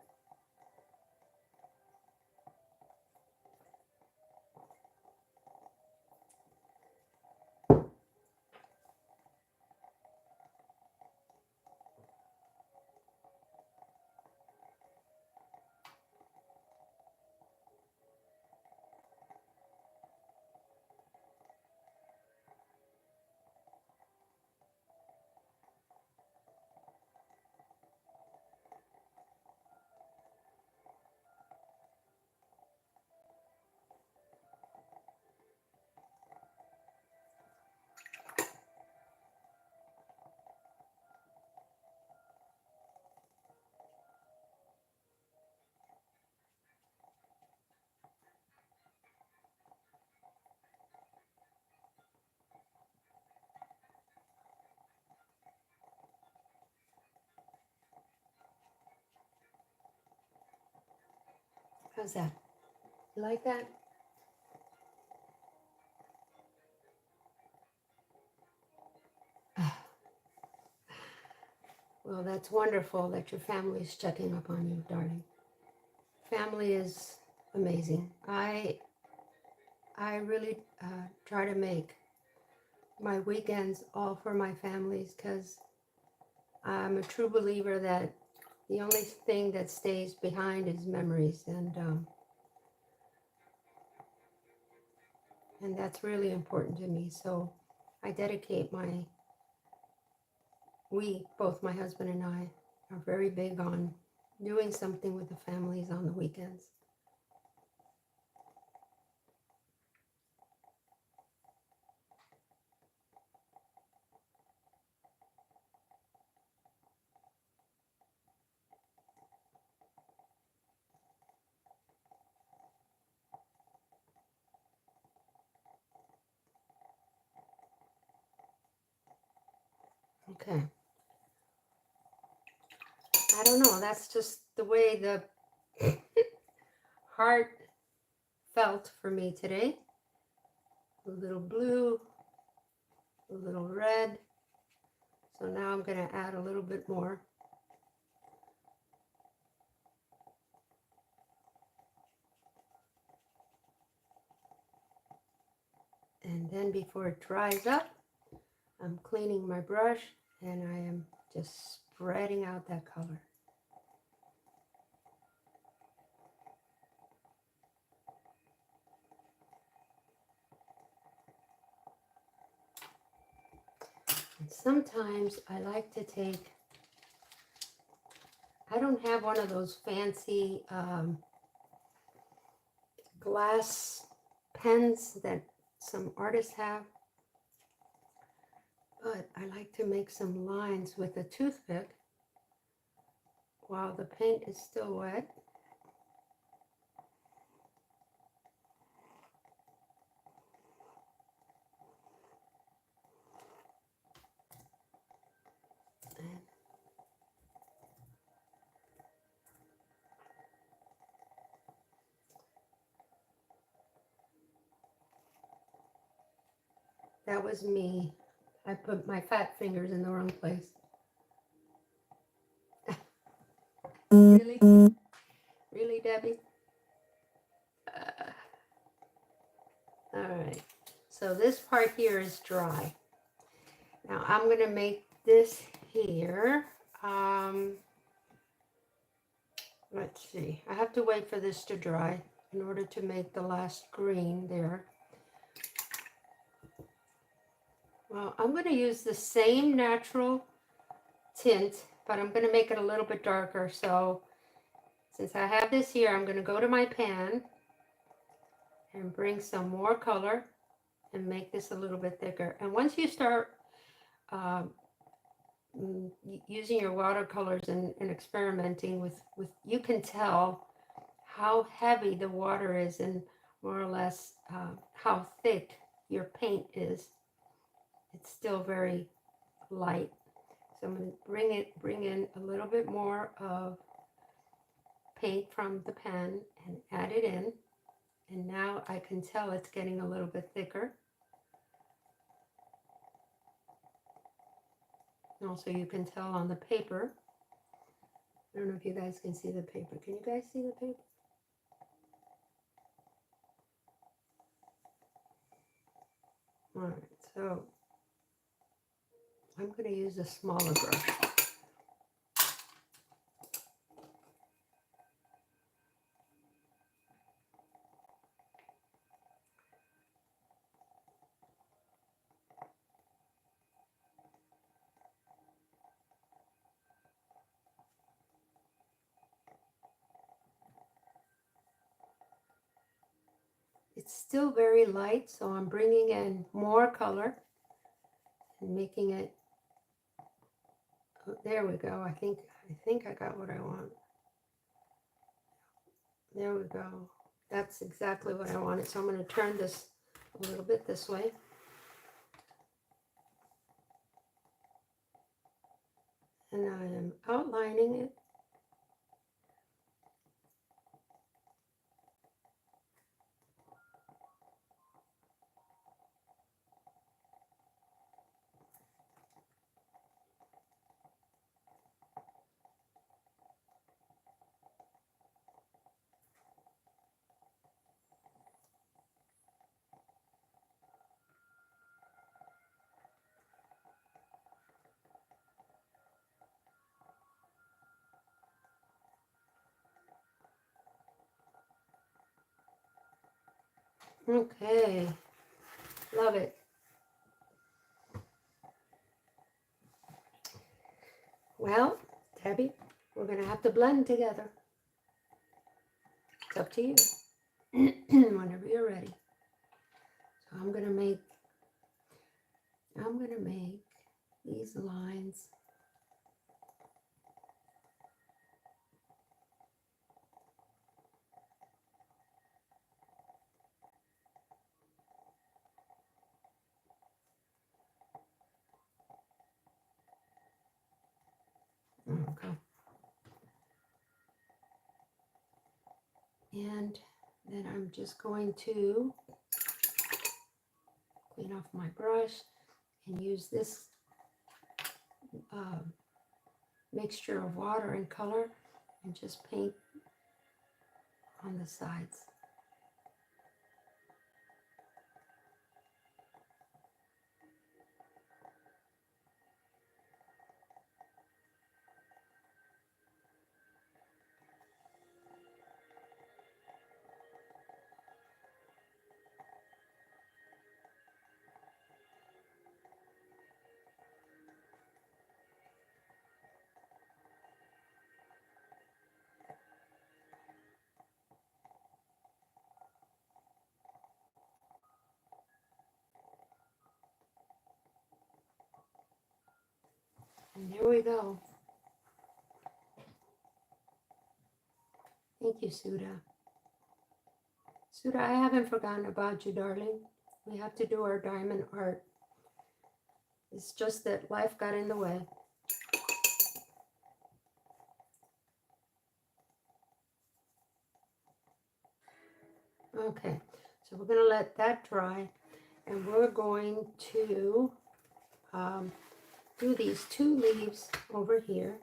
How's that? You like that? Well, that's wonderful that your family is checking up on you, darling. Family is amazing. I really try to make my weekends all for my families because I'm a true believer that the only thing that stays behind is memories, and that's really important to me. So I dedicate both my husband and I are very big on doing something with the families on the weekends. Okay. I don't know. That's just the way the heart felt for me today. A little blue, a little red. So now I'm going to add a little bit more. And then before it dries up, I'm cleaning my brush and I am just spreading out that color. And sometimes I like to take don't have one of those fancy glass pens that some artists have, but I like to make some lines with a toothpick while the paint is still wet. That was me. I put my fat fingers in the wrong place. Really? Really, Debbie? All right. So this part here is dry. Now I'm going to make this here. Let's see. I have to wait for this to dry in order to make the last green there. Well, I'm going to use the same natural tint, but I'm going to make it a little bit darker. So since I have this here, I'm going to go to my pan and bring some more color and make this a little bit thicker. And once you start using your watercolors and experimenting with, you can tell how heavy the water is and more or less how thick your paint is. It's still very light. So I'm going to bring in a little bit more of paint from the pen and add it in. And now I can tell it's getting a little bit thicker. And also you can tell on the paper. I don't know if you guys can see the paper. Can you guys see the paper? All right, so I'm going to use a smaller brush. It's still very light, so I'm bringing in more color and making it. Oh, there we go. I think I got what I want. There we go. That's exactly what I wanted. So I'm going to turn this a little bit this way. And I am outlining it. Okay, love it. Well, Debbie, we're going to have to blend together. It's up to you. Whenever you're ready. So I'm going to make these lines. Okay. And then I'm just going to clean off my brush and use this mixture of water and color and just paint on the sides. There we go. Thank you, Suda. Suda, I haven't forgotten about you, darling. We have to do our diamond art. It's just that life got in the way. Okay, so we're going to let that dry, and we're going to do these 2 leaves over here.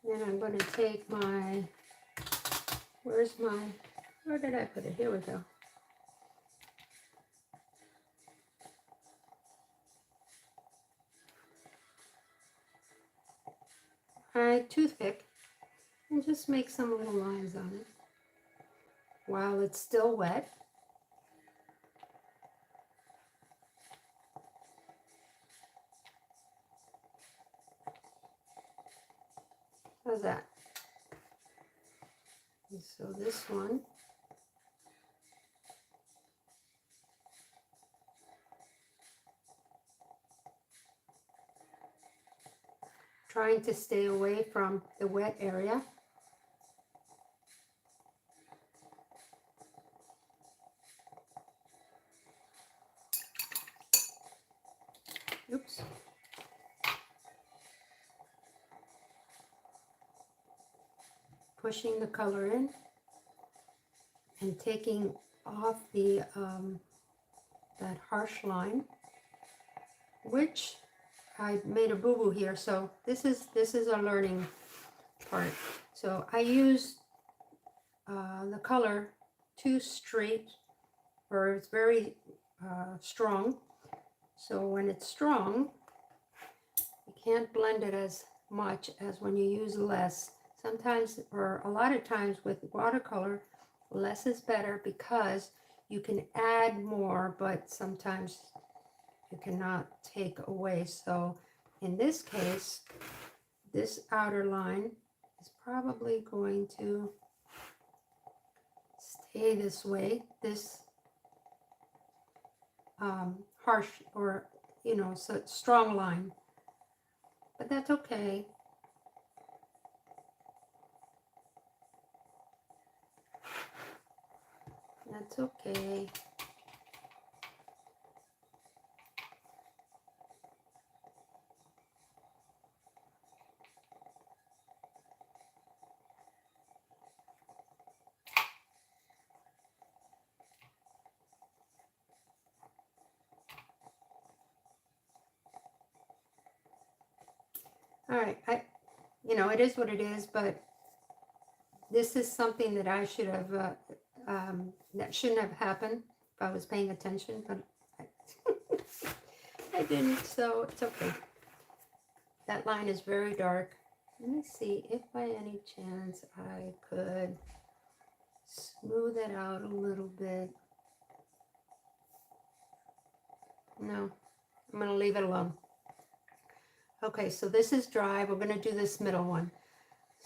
Then I'm going to take my, where did I put it? Here we go. My toothpick, and just make some little lines on it while it's still wet. How's that? And so this one, trying to stay away from the wet area. Oops. Pushing the color in and taking off the that harsh line, which I made a boo-boo here, so this is a learning part. So I use the color too straight, or it's very strong. So when it's strong, you can't blend it as much as when you use less. Sometimes, or a lot of times with watercolor, less is better because you can add more, but sometimes you cannot take away. So in this case, this outer line is probably going to stay this way, this harsh, or so strong line, but that's okay. That's okay. All right, it is what it is, but this is something that I should have, that shouldn't have happened if I was paying attention, but I didn't, so it's okay. That line is very dark. Let me see if by any chance I could smooth it out a little bit. No, I'm going to leave it alone. Okay, so this is dry. We're going to do this middle one.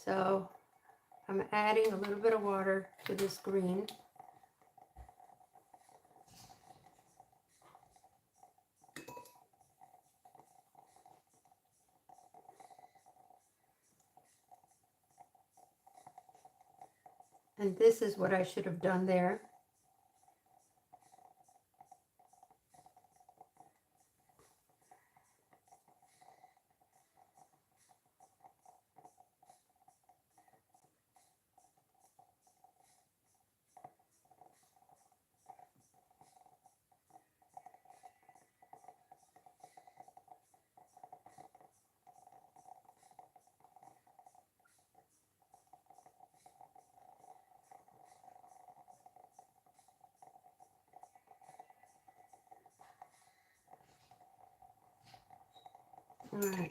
So I'm adding a little bit of water to this green. And this is what I should have done there. All right.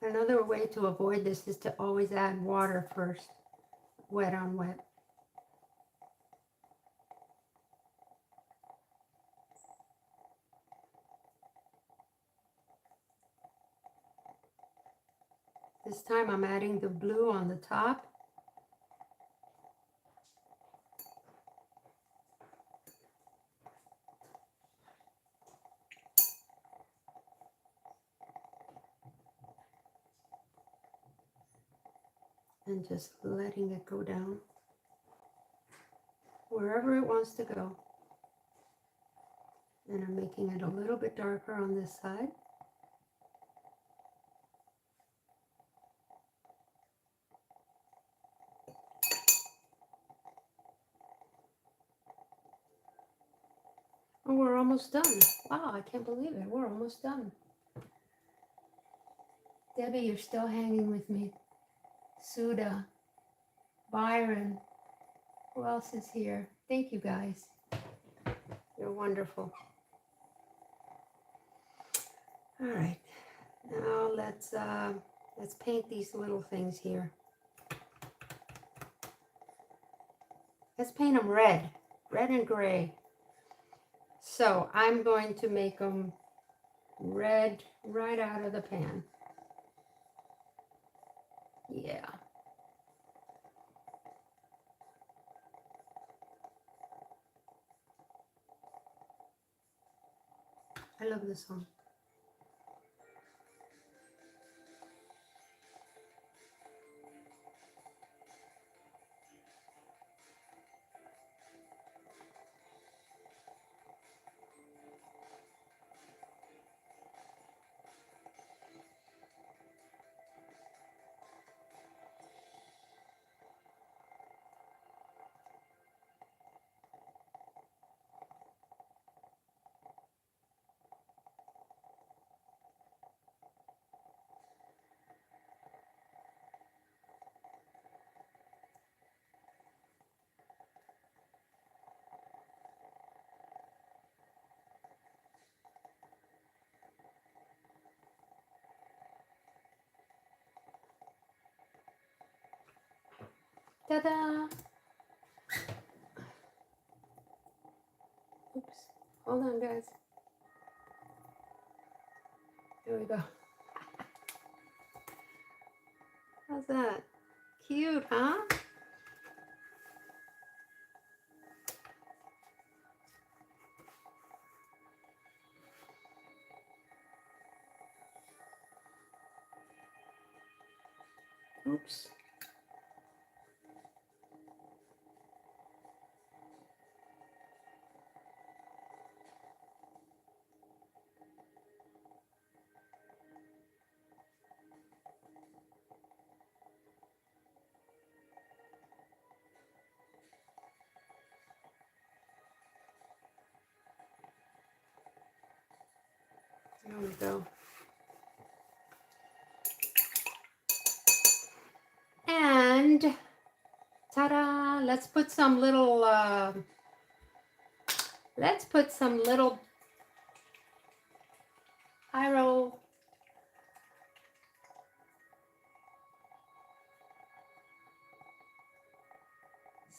Another way to avoid this is to always add water first, wet on wet. This time I'm adding the blue on the top. And just letting it go down wherever it wants to go. And I'm making it a little bit darker on this side. Oh, we're almost done. Wow, I can't believe it. We're almost done. Debbie, you're still hanging with me. Suda, Byron, who else is here? Thank you guys. You're wonderful. All right, now let's paint these little things here. Let's paint them red and gray. So I'm going to make them red right out of the pan. Yeah. I love this song. Ta-da! Oops. Hold on, guys. There we go. How's that? Cute, huh? Oops. There we go. And ta-da! Let's put some little pyro.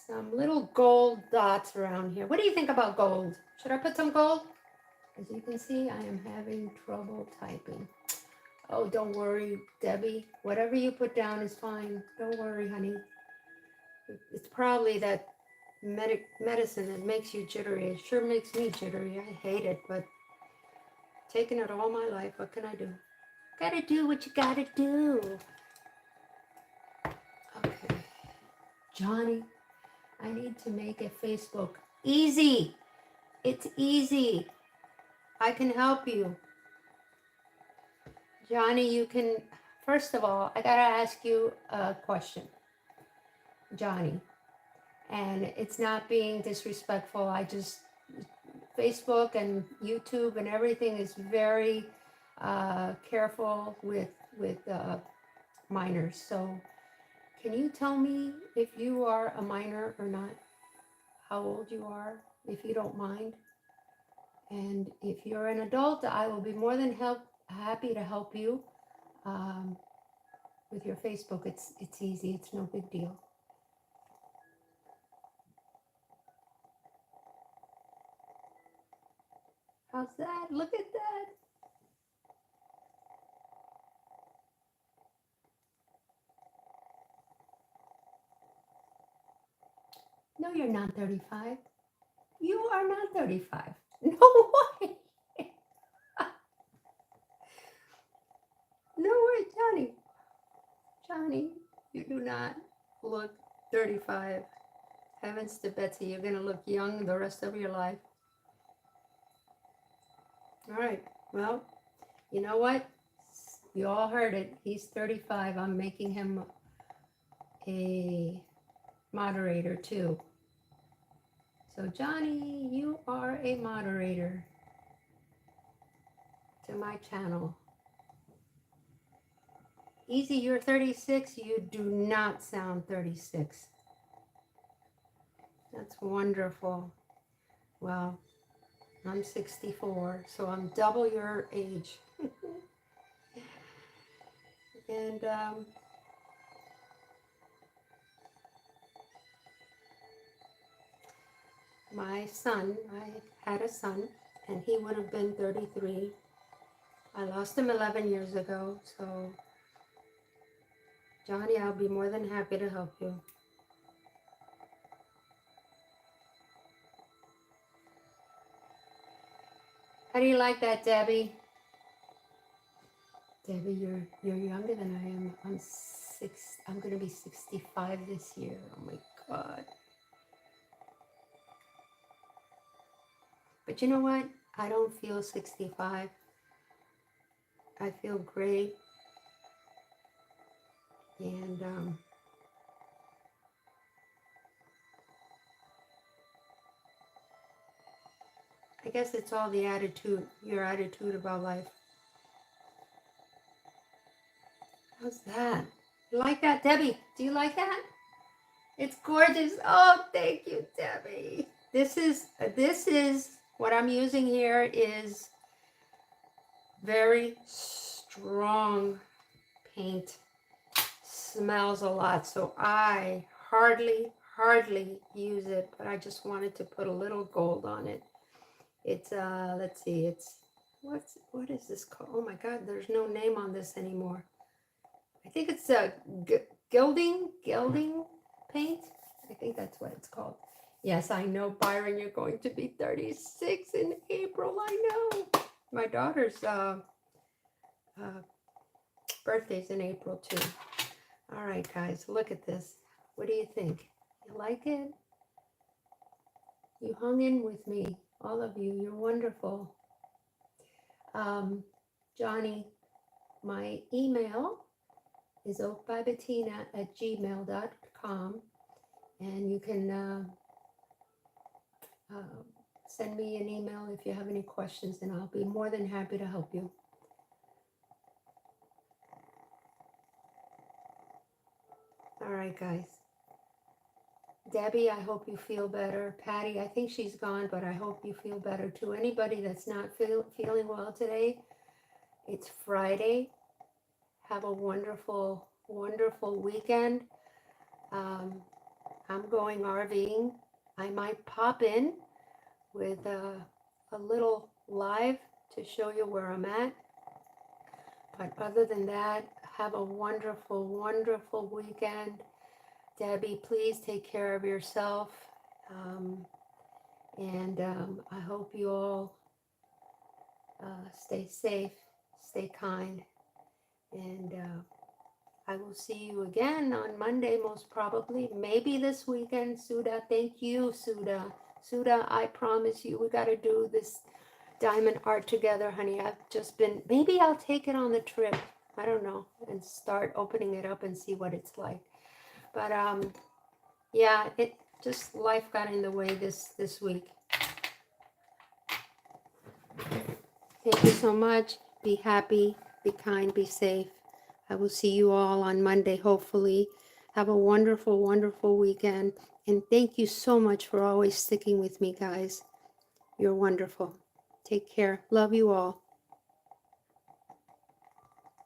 Some little gold dots around here. What do you think about gold? Should I put some gold? As you can see, I am having trouble typing. Oh, don't worry, Debbie. Whatever you put down is fine. Don't worry, honey. It's probably that medicine that makes you jittery. It sure makes me jittery. I hate it, but taking it all my life. What can I do? Gotta do what you gotta do. Okay. Johnny, I need to make a Facebook. Easy. It's easy. I can help you. Johnny, you can first of all, I gotta ask you a question, Johnny. And it's not being disrespectful. I just, Facebook and YouTube and everything is very careful with minors. So can you tell me if you are a minor or not? How old you are, if you don't mind? And if you're an adult, I will be more than happy to help you with your Facebook. It's easy. It's no big deal. How's that? Look at that. No, you're not 35. You are not 35. No way. No way, Johnny. Johnny, you do not look 35. Heavens to Betsy, you're going to look young the rest of your life. All right, well, you know what? You all heard it. He's 35. I'm making him a moderator too. So Johnny, you are a moderator to my channel. Easy, you're 36. You do not sound 36. That's wonderful. Well, I'm 64, so I'm double your age. And my son, I had a son, and he would have been 33. I lost him 11 years ago, so Johnny, I'll be more than happy to help you. How do you like that, Debbie? Debbie, you're younger than I am. I'm gonna be 65 this year. Oh my God. But you know what? I don't feel 65. I feel great. And I guess it's all the attitude, your attitude about life. How's that? You like that, Debbie? Do you like that? It's gorgeous. Oh, thank you, Debbie. This is what I'm using here is very strong paint. Smells a lot, so I hardly use it, but I just wanted to put a little gold on it. It's let's see, it's what is this called? Oh my God, there's no name on this anymore. I think it's a gilding paint. I think that's what it's called. Yes, I know, Byron, you're going to be 36 in April. I know. My daughter's birthday's in April too. All right, guys, look at this. What do you think? You like it? You hung in with me, all of you. You're wonderful. Johnny, my email is bybetina@gmail.com, and you can send me an email if you have any questions, and I'll be more than happy to help you. All right, guys. Debbie, I hope you feel better. Patty, I think she's gone, but I hope you feel better too. Anybody that's not feeling well today, it's Friday. Have a wonderful, wonderful weekend. I'm going RVing. I might pop in with a little live to show you where I'm at. But other than that, have a wonderful, wonderful weekend. Debbie, please take care of yourself. And I hope you all stay safe, stay kind. And I will see you again on Monday, most probably. Maybe this weekend, Suda. Thank you, Suda. Suda, I promise you, we got to do this diamond art together, honey. I've just been, maybe I'll take it on the trip. I don't know, and start opening it up and see what it's like. But yeah, it just, life got in the way this week. Thank you so much. Be happy, be kind, be safe. I will see you all on Monday, hopefully. Have a wonderful, wonderful weekend. And thank you so much for always sticking with me, guys. You're wonderful. Take care. Love you all.